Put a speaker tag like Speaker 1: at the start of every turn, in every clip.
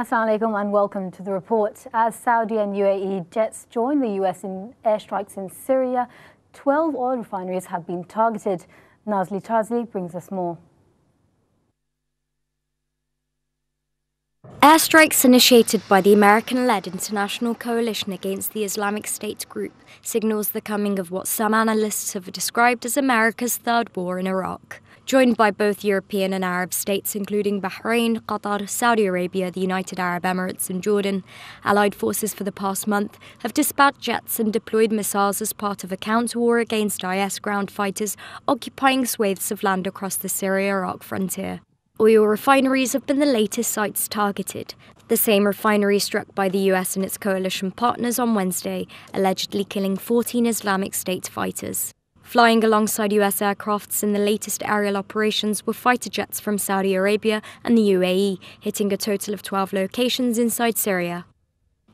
Speaker 1: Assalamu alaikum and welcome to the report. As Saudi and UAE jets join the US in airstrikes in Syria, 12 oil refineries have been targeted. Taji brings us more.
Speaker 2: Airstrikes initiated by the American-led international coalition against the Islamic State group signals the coming of what some analysts have described as America's third war in Iraq. Joined by both European and Arab states, including Bahrain, Qatar, Saudi Arabia, the United Arab Emirates and Jordan, allied forces for the past month have dispatched jets and deployed missiles as part of a counter-war against IS ground fighters occupying swathes of land across the Syria-Iraq frontier. Oil refineries have been the latest sites targeted. The same refinery struck by the US and its coalition partners on Wednesday, allegedly killing 14 Islamic State fighters. Flying alongside US aircrafts in the latest aerial operations were fighter jets from Saudi Arabia and the UAE, hitting a total of 12 locations inside Syria.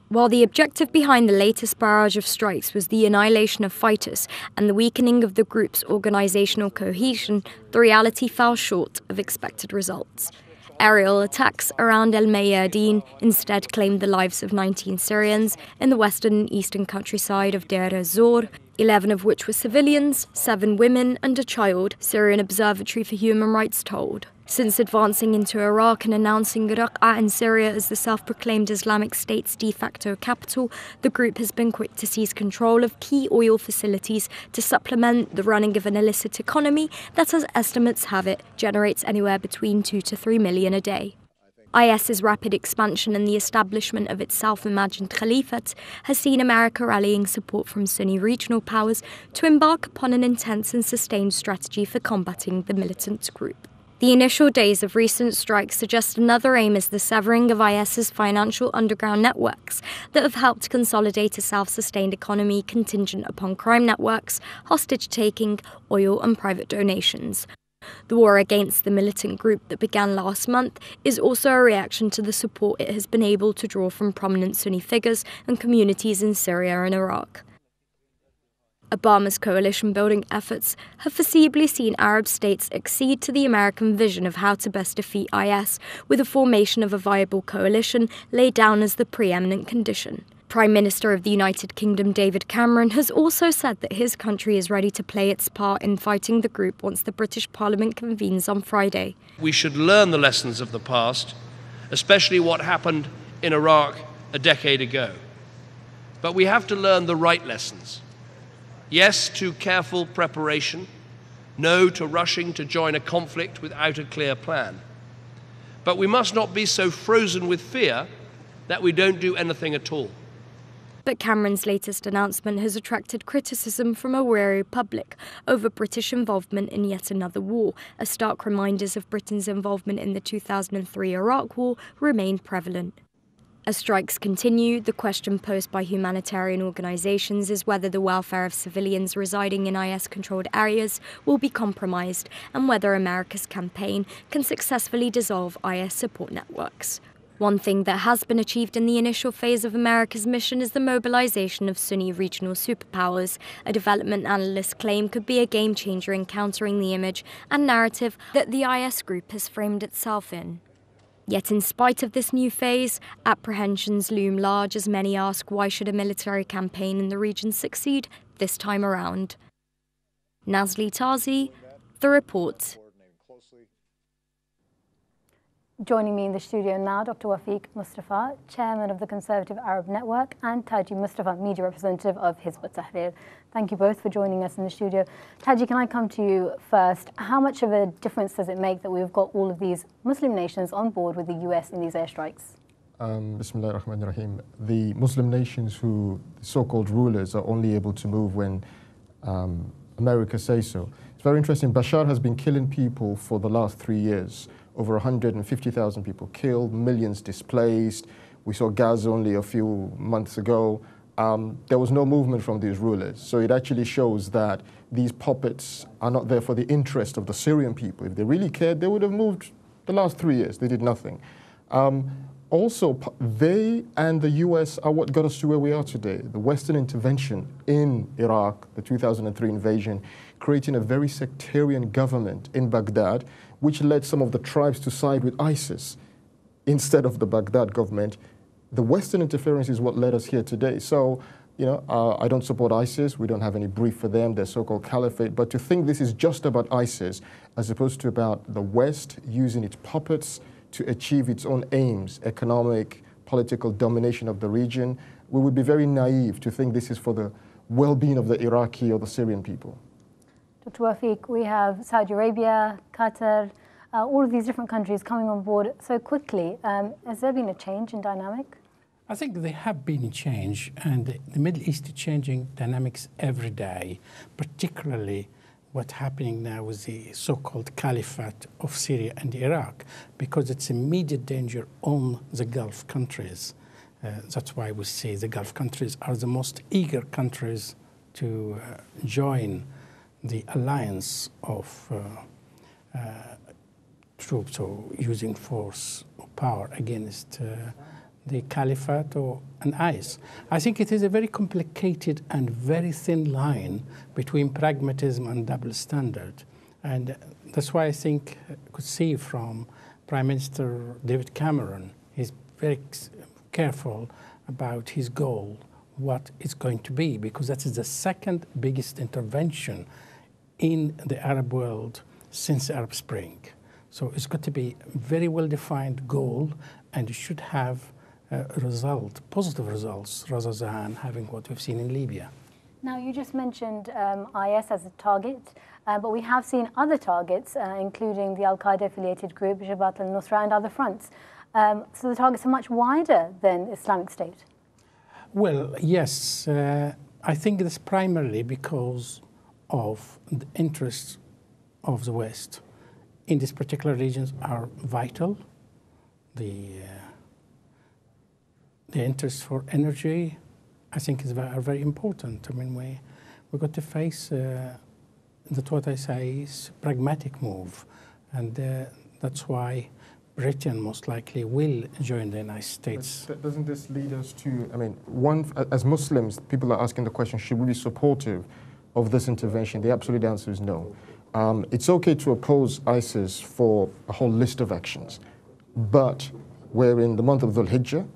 Speaker 2: While the objective behind the latest barrage of strikes was the annihilation of fighters and the weakening of the group's organizational cohesion, the reality fell short of expected results. Aerial attacks around El Mayadeen instead claimed the lives of 19 Syrians in the western and eastern countryside of Deir ez-Zor, 11 of which were civilians, 7 women and a child, Syrian Observatory for Human Rights told. Since advancing into Iraq and announcing Raqqa in Syria as the self-proclaimed Islamic State's de facto capital, the group has been quick to seize control of key oil facilities to supplement the running of an illicit economy that, as estimates have it, generates anywhere between 2 to 3 million a day. IS's rapid expansion and the establishment of its self-imagined caliphate has seen America rallying support from Sunni regional powers to embark upon an intense and sustained strategy for combating the militant group. The initial days of recent strikes suggest another aim is the severing of IS's financial underground networks that have helped consolidate a self-sustained economy contingent upon crime networks, hostage-taking, oil and private donations. The war against the militant group that began last month is also a reaction to the support it has been able to draw from prominent Sunni figures and communities in Syria and Iraq. Obama's coalition-building efforts have foreseeably seen Arab states accede to the American vision of how to best defeat IS, with the formation of a viable coalition laid down as the preeminent condition. Prime Minister of the United Kingdom David Cameron has also said that his country is ready to play its part in fighting the group once the British Parliament convenes on Friday.
Speaker 3: We should learn the lessons of the past, especially what happened in Iraq a decade ago. But we have to learn the right lessons. Yes to careful preparation, no to rushing to join a conflict without a clear plan. But we must not be so frozen with fear that we don't do anything at all.
Speaker 2: But Cameron's latest announcement has attracted criticism from a weary public over British involvement in yet another war, as stark reminders of Britain's involvement in the 2003 Iraq War remain prevalent. As strikes continue, the question posed by humanitarian organisations is whether the welfare of civilians residing in IS-controlled areas will be compromised and whether America's campaign can successfully dissolve IS support networks. One thing that has been achieved in the initial phase of America's mission is the mobilization of Sunni regional superpowers, a development analysts claim could be a game-changer in countering the image and narrative that the IS group has framed itself in. Yet in spite of this new phase, apprehensions loom large as many ask why should a military campaign in the region succeed this time around. Taji, The Report.
Speaker 1: Joining me in the studio now, Dr Wafik Moustafa, Chairman of the Conservative Arab Network, and Taji Mustafa, Media Representative of Hizb ut-Tahrir. Thank you both for joining us in the studio. Taji, can I come to you first? How much of a difference does it make that we've got all of these Muslim nations on board with the US in these airstrikes?
Speaker 4: Bismillah ar-Rahman ar-Rahim. The Muslim nations who, so-called rulers, are only able to move when America says so. It's very interesting. Bashar has been killing people for the last 3 years. Over 150,000 people killed, millions displaced. We saw Gaza only a few months ago. There was no movement from these rulers. So it actually shows that these puppets are not there for the interest of the Syrian people. If they really cared, they would have moved the last 3 years. They did nothing. Also, they and the US are what got us to where we are today. The Western intervention in Iraq, the 2003 invasion, creating a very sectarian government in Baghdad, which led some of the tribes to side with ISIS. instead of the Baghdad government. The Western interference is what led us here today. So, I don't support ISIS. We don't have any brief for them, their so-called caliphate. But to think this is just about ISIS as opposed to about the West using its puppets to achieve its own aims, economic, political domination of the region, we would be very naive to think this is for the well-being of the Iraqi or the Syrian people.
Speaker 1: Dr. Wafik, we have Saudi Arabia, Qatar, all of these different countries coming on board so quickly. Has there been a change in dynamic?
Speaker 5: I think there have been a change, and the Middle East is changing dynamics every day, particularly what's happening now with the so-called caliphate of Syria and Iraq, because it's immediate danger on the Gulf countries. That's why we say the Gulf countries are the most eager countries to join the alliance of troops or using force or power against the caliphate or an IS. I think it is a very complicated and very thin line between pragmatism and double standard. And that's why I think I could see from Prime Minister David Cameron, he's very careful about his goal, what it's going to be, because that is the second biggest intervention in the Arab world since the Arab Spring. So it's got to be a very well-defined goal, and it should have positive results, rather than having what we've seen in Libya.
Speaker 1: Now, you just mentioned IS as a target, but we have seen other targets, including the Al-Qaeda-affiliated group, Jabhat al-Nusra, and other fronts. So the targets are much wider than Islamic State.
Speaker 5: Well, yes. I think it's primarily because of the interests of the West in these particular regions are vital. The interests for energy, I think, are very important. I mean, we got to face that what I say is pragmatic move, and that's why Britain most likely will join the United States.
Speaker 4: But doesn't this lead us to, I mean, as Muslims, people are asking the question, should we be supportive of this intervention? The absolute answer is no. It's okay to oppose ISIS for a whole list of actions, but we're in the month of Dhul Hijjah.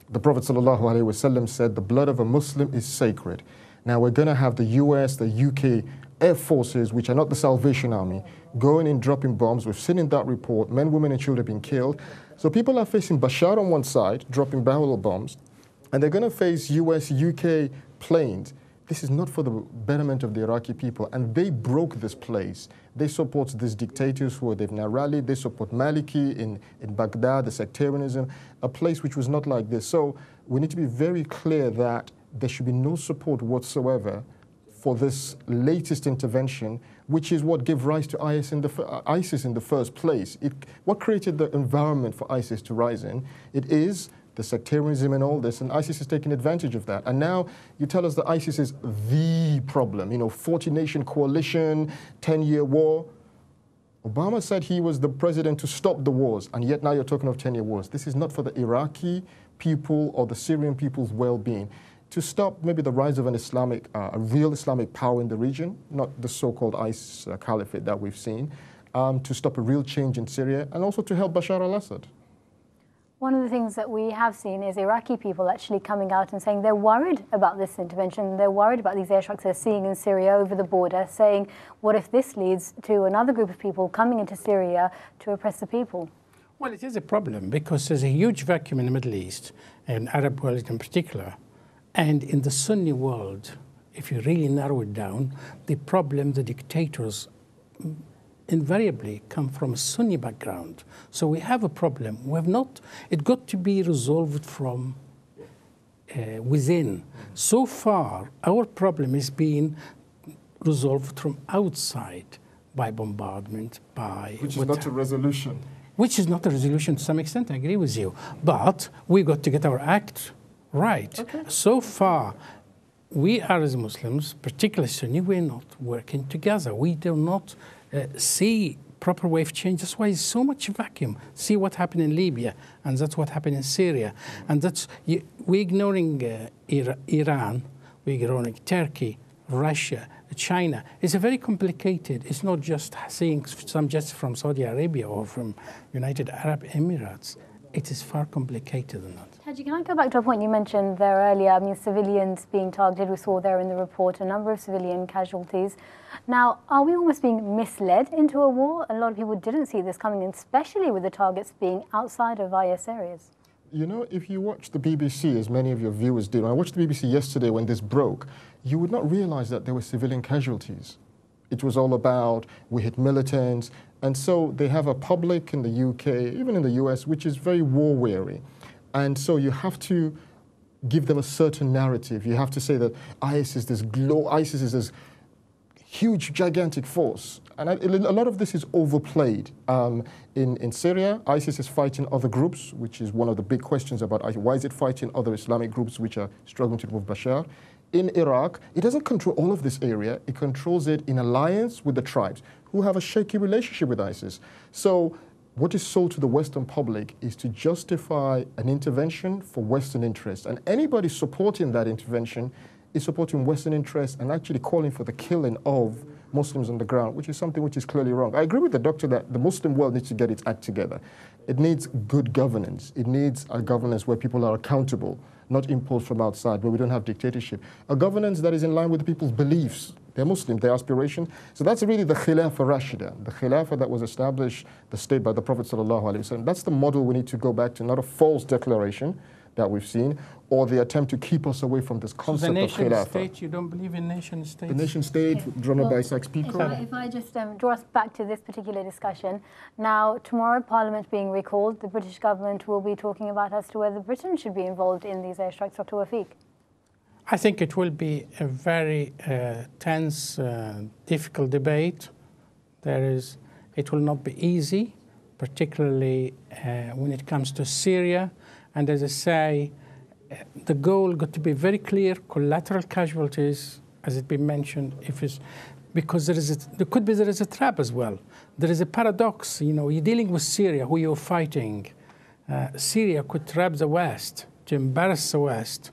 Speaker 4: The Prophet ﷺ said the blood of a Muslim is sacred. Now we're going to have the US, the UK air forces, which are not the Salvation Army, going in dropping bombs. We've seen in that report, men, women and children being killed. So people are facing Bashar on one side, dropping barrel bombs, and they're going to face US, UK planes. This is not for the betterment of the Iraqi people, and they broke this place. They support these dictators who they've now rallied. They support Maliki in Baghdad, the sectarianism, a place which was not like this. So we need to be very clear that there should be no support whatsoever for this latest intervention, which is what gave rise to ISIS in the first place. What created the environment for ISIS to rise in? It is the sectarianism and all this, and ISIS is taking advantage of that. And now you tell us that ISIS is the problem, 40-nation coalition, 10-year war. Obama said he was the president to stop the wars, and yet now you're talking of 10-year wars. This is not for the Iraqi people or the Syrian people's well-being. To stop maybe the rise of a real Islamic power in the region, not the so-called ISIS caliphate that we've seen, to stop a real change in Syria, and also to help Bashar al-Assad.
Speaker 1: One of the things that we have seen is Iraqi people actually coming out and saying they're worried about this intervention. They're worried about these airstrikes they're seeing in Syria over the border, saying, what if this leads to another group of people coming into Syria to oppress the people?
Speaker 5: Well, it is a problem because there's a huge vacuum in the Middle East, and Arab world in particular. And in the Sunni world, if you really narrow it down, the dictators invariably come from a Sunni background. So we have a problem. It got to be resolved from within. So far, our problem is being resolved from outside by bombardment, Which is not a resolution. Which is not a resolution to some extent, I agree with you. But we've got to get our act right. Okay. So far, we are as Muslims, particularly Sunni, we're not working together. We do not see proper way of change. That's why there's so much vacuum. See what happened in Libya, and that's what happened in Syria. And we're ignoring Iran, we're ignoring Turkey, Russia, China. It's a very complicated. It's not just seeing some jets from Saudi Arabia or from United Arab Emirates. it is far complicated than that.
Speaker 1: Taji, can I go back to a point you mentioned there earlier? I mean, civilians being targeted. We saw there in the report a number of civilian casualties. Now, are we almost being misled into a war? A lot of people didn't see this coming, especially with the targets being outside of IS areas.
Speaker 4: You know, if you watch the BBC, as many of your viewers did, when I watched the BBC yesterday when this broke, you would not realize that there were civilian casualties. It was all about, we hit militants, and so they have a public in the UK, even in the US, which is very war-weary. And so you have to give them a certain narrative. You have to say that ISIS is this huge, gigantic force. And a lot of this is overplayed. In Syria, ISIS is fighting other groups, which is one of the big questions about ISIS. Why is it fighting other Islamic groups which are struggling to remove Bashar? In Iraq, it doesn't control all of this area. It controls it in alliance with the tribes, who have a shaky relationship with ISIS. So what is sold to the Western public is to justify an intervention for Western interests. And anybody supporting that intervention is supporting Western interests and actually calling for the killing of Muslims on the ground, which is something which is clearly wrong. I agree with the doctor that the Muslim world needs to get its act together. It needs good governance. It needs a governance where people are accountable, not imposed from outside, where we don't have dictatorship. A governance that is in line with the people's beliefs. They're Muslim, their aspiration. So that's really the Khilafah Rashida, the Khilafah that was established, the state by the Prophet ﷺ. That's the model we need to go back to, not a false declaration that we've seen, or the attempt to keep us away from this concept of Khilafah.
Speaker 5: The nation state, you don't believe in nation states?
Speaker 4: The nation state, drawn up by Sykes-Picot.
Speaker 1: If I just draw us back to this particular discussion. Now, tomorrow Parliament being recalled, the British government will be talking about as to whether Britain should be involved in these airstrikes. Dr Wafik.
Speaker 5: I think it will be a very tense, difficult debate. It will not be easy, particularly when it comes to Syria. And as I say, the goal got to be very clear, collateral casualties, as it's been mentioned, because there is a trap as well. There is a paradox, you're dealing with Syria, who you're fighting. Syria could trap the West, to embarrass the West,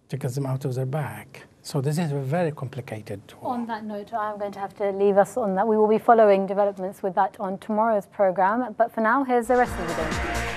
Speaker 5: to get them out of their back. So this is a very complicated war.
Speaker 1: On that note, I'm going to have to leave us on that. We will be following developments with that on tomorrow's programme. But for now, here's the rest of the day.